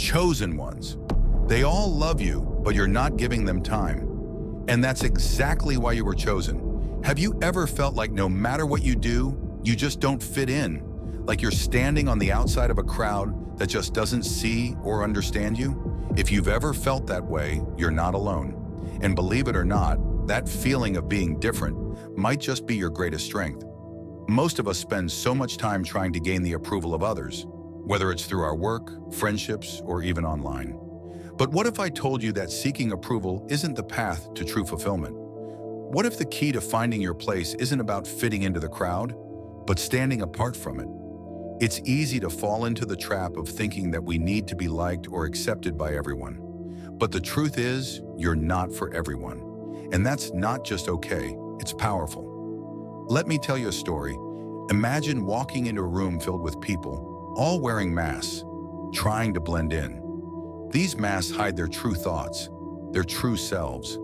chosen ones. They all love you, but you're not giving them time. And that's exactly why you were chosen. Have you ever felt like no matter what you do, you just don't fit in? Like you're standing on the outside of a crowd that just doesn't see or understand you? If you've ever felt that way, you're not alone. And believe it or not, that feeling of being different might just be your greatest strength. Most of us spend so much time trying to gain the approval of others, whether it's through our work, friendships, or even online. But what if I told you that seeking approval isn't the path to true fulfillment? What if the key to finding your place isn't about fitting into the crowd, but standing apart from it? It's easy to fall into the trap of thinking that we need to be liked or accepted by everyone. But the truth is, you're not for everyone. And that's not just okay, it's powerful. Let me tell you a story. Imagine walking into a room filled with people, all wearing masks, trying to blend in. These masks hide their true thoughts, their true selves.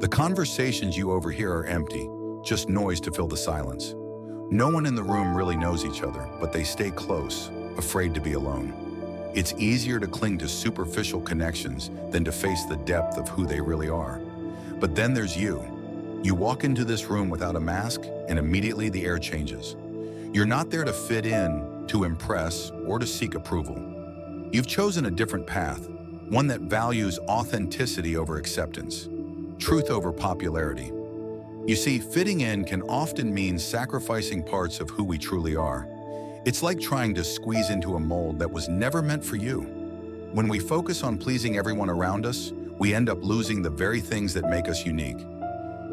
The conversations you overhear are empty, just noise to fill the silence. No one in the room really knows each other, but they stay close, afraid to be alone. It's easier to cling to superficial connections than to face the depth of who they really are. But then there's you. You walk into this room without a mask, and immediately the air changes. You're not there to fit in, to impress, or to seek approval. You've chosen a different path, one that values authenticity over acceptance, truth over popularity. You see, fitting in can often mean sacrificing parts of who we truly are. It's like trying to squeeze into a mold that was never meant for you. When we focus on pleasing everyone around us, we end up losing the very things that make us unique.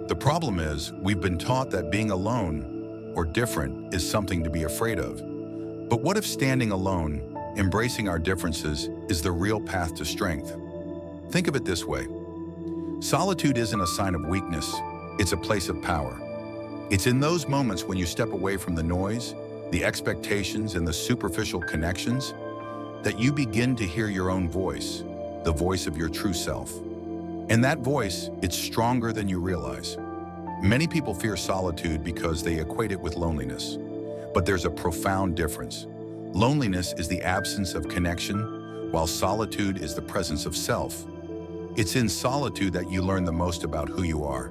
The problem is, we've been taught that being alone or different is something to be afraid of. But what if standing alone, embracing our differences, is the real path to strength? Think of it this way. Solitude isn't a sign of weakness, it's a place of power. It's in those moments when you step away from the noise, the expectations, and the superficial connections, that you begin to hear your own voice, the voice of your true self. And that voice, it's stronger than you realize. Many people fear solitude because they equate it with loneliness. But there's a profound difference. Loneliness is the absence of connection, while solitude is the presence of self. It's in solitude that you learn the most about who you are,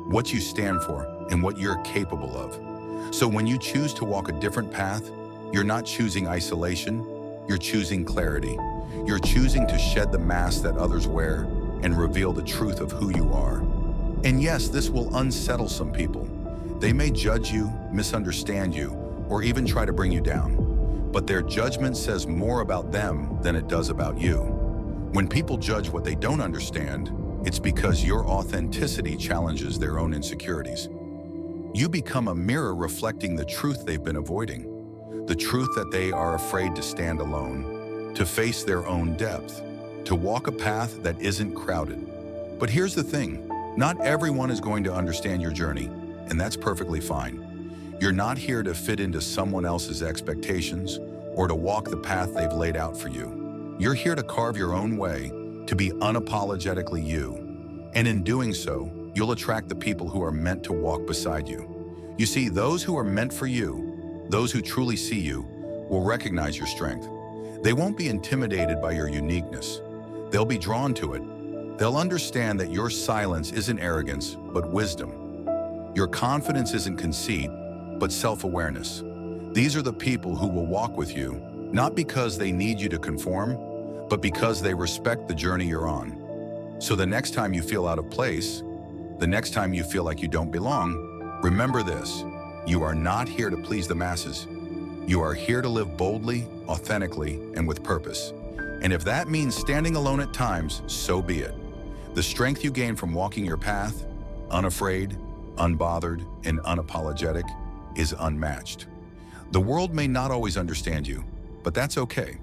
what you stand for, and what you're capable of. So when you choose to walk a different path, you're not choosing isolation, you're choosing clarity. You're choosing to shed the mask that others wear and reveal the truth of who you are. And yes, this will unsettle some people. They may judge you, misunderstand you, or even try to bring you down. But their judgment says more about them than it does about you. When people judge what they don't understand, it's because your authenticity challenges their own insecurities. You become a mirror reflecting the truth they've been avoiding, the truth that they are afraid to stand alone, to face their own depth, to walk a path that isn't crowded. But here's the thing, not everyone is going to understand your journey, and that's perfectly fine. You're not here to fit into someone else's expectations or to walk the path they've laid out for you. You're here to carve your own way, to be unapologetically you. And in doing so, you'll attract the people who are meant to walk beside you. You see, those who are meant for you, those who truly see you, will recognize your strength. They won't be intimidated by your uniqueness. They'll be drawn to it. They'll understand that your silence isn't arrogance, but wisdom. Your confidence isn't conceit, but self-awareness. These are the people who will walk with you, not because they need you to conform, but because they respect the journey you're on. So the next time you feel out of place, the next time you feel like you don't belong, remember this: you are not here to please the masses. You are here to live boldly, authentically, and with purpose. And if that means standing alone at times, so be it. The strength you gain from walking your path, unafraid, unbothered, and unapologetic, is unmatched. The world may not always understand you, but that's okay.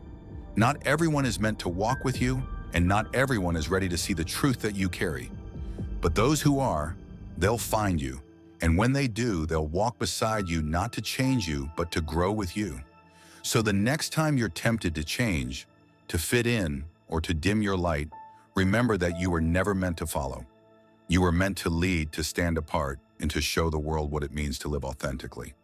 Not everyone is meant to walk with you, and not everyone is ready to see the truth that you carry. But those who are, they'll find you. And when they do, they'll walk beside you not to change you, but to grow with you. So the next time you're tempted to change, to fit in, or to dim your light, remember that you were never meant to follow. You were meant to lead, to stand apart, and to show the world what it means to live authentically.